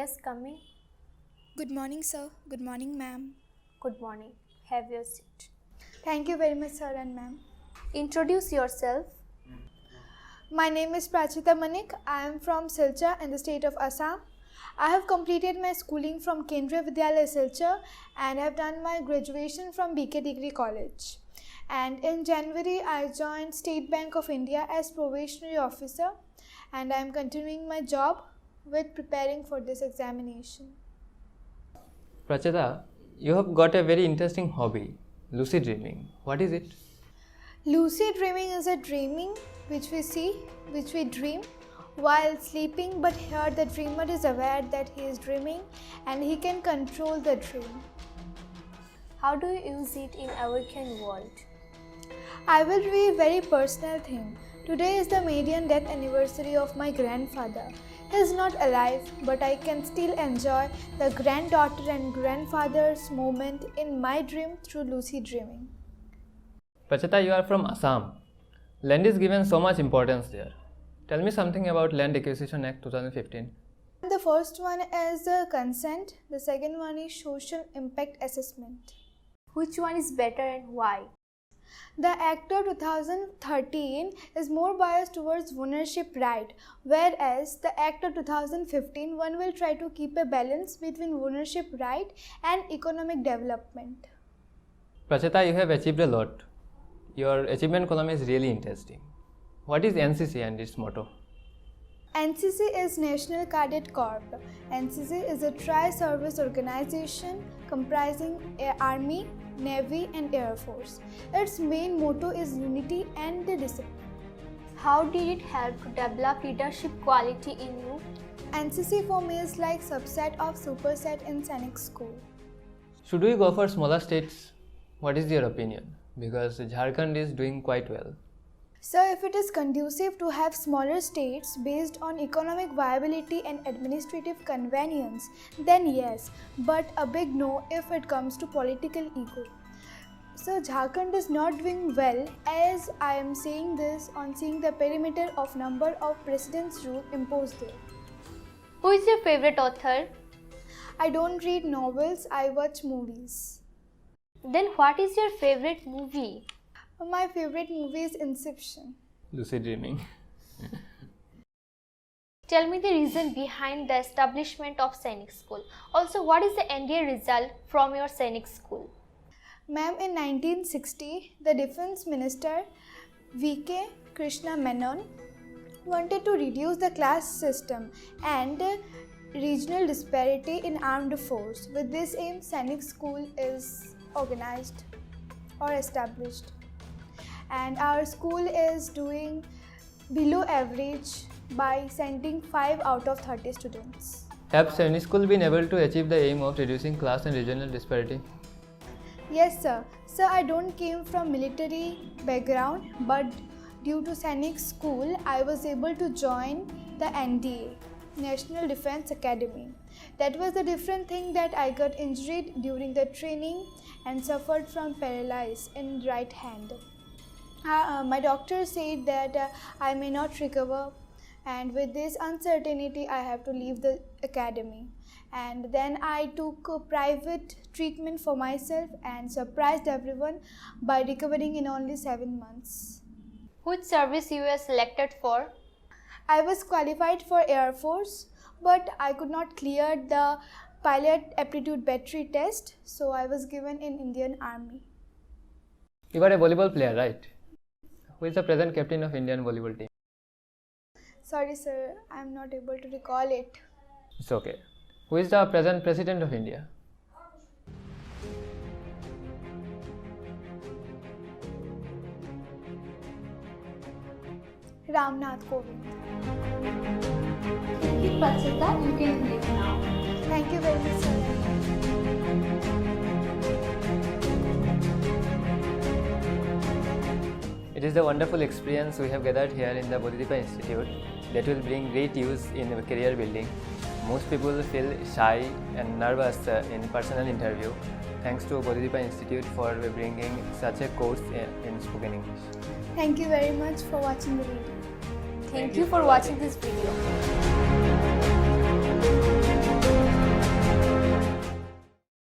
Yes, coming. Good morning, sir. Good morning, ma'am. Good morning. Have your seat. Thank you very much, sir and ma'am. Introduce yourself. My name is Prachita Manik. I am from Silchar in the state of Assam. I have completed my schooling from Kendriya Vidyalaya Silchar and have done my graduation from BK Degree College. And in January, I joined State Bank of India as probationary officer, and I am continuing my job with preparing for this examination. Prachita, you have got a very interesting hobby, lucid dreaming. What is it? Lucid dreaming is a dreaming which we dream while sleeping, but here the dreamer is aware that he is dreaming and he can control the dream. How do you use it in awakened world? I will be a very personal thing. Today is the maiden death anniversary of my grandfather. He is not alive, but I can still enjoy the granddaughter and grandfather's moment in my dream through lucid dreaming. Prachita, you are from Assam. Land is given so much importance there. Tell me something about Land Acquisition Act 2015. The first one is consent, the second one is social impact assessment. Which one is better and why? The Act of 2013 is more biased towards ownership right, whereas the Act of 2015 one will try to keep a balance between ownership right and economic development. Prachita, you have achieved a lot. Your achievement column is really interesting. What is NCC and its motto? NCC is National Cadet Corps. NCC is a tri-service organization comprising Army, Navy and Air Force. Its main motto is unity and discipline. How did it help to develop leadership quality in you? NCC for me is like subset of superset in Sainik School. Should we go for smaller states? What is your opinion? Because Jharkhand is doing quite well. So if it is conducive to have smaller states based on economic viability and administrative convenience, then yes, but a big no if it comes to political ego. So Jharkhand is not doing well, as I am saying this on seeing the perimeter of number of president's rule imposed there. Who is your favorite author? I don't read novels, I watch movies. Then what is your favorite movie? My favorite movie is Inception. Lucid dreaming. Tell me the reason behind the establishment of Sainik School. Also, what is the NDA result from your Sainik School? Ma'am, in 1960, the Defence Minister V.K. Krishna Menon wanted to reduce the class system and regional disparity in armed force. With this aim, Sainik School is organized or established. And our school is doing below average by sending 5 out of 30 students. Have Sainik School been able to achieve the aim of reducing class and regional disparity? Yes, sir. Sir, I don't came from military background, but due to Sainik School, I was able to join the NDA, National Defence Academy. That was the different thing that I got injured during the training and suffered from paralysis in right hand. My doctor said that I may not recover, and with this uncertainty I have to leave the academy. And then I took a private treatment for myself and surprised everyone by recovering in only 7 months. Which service you were selected for? I was qualified for Air Force, but I could not clear the pilot aptitude battery test, so I was given in Indian Army. You are a volleyball player, right? Who is the present captain of Indian volleyball team? Sorry sir, I am not able to recall it. It's okay. Who is the present president of India? Ramnath Kovind. Thank you, Prachita. You can leave now. Thank you very much sir. It is a wonderful experience we have gathered here in the Bodhidipa Institute that will bring great use in career building. Most people feel shy and nervous in personal interview. Thanks to Bodhidipa Institute for bringing such a course in spoken English. Thank you very much for watching the video. Thank you for watching this video.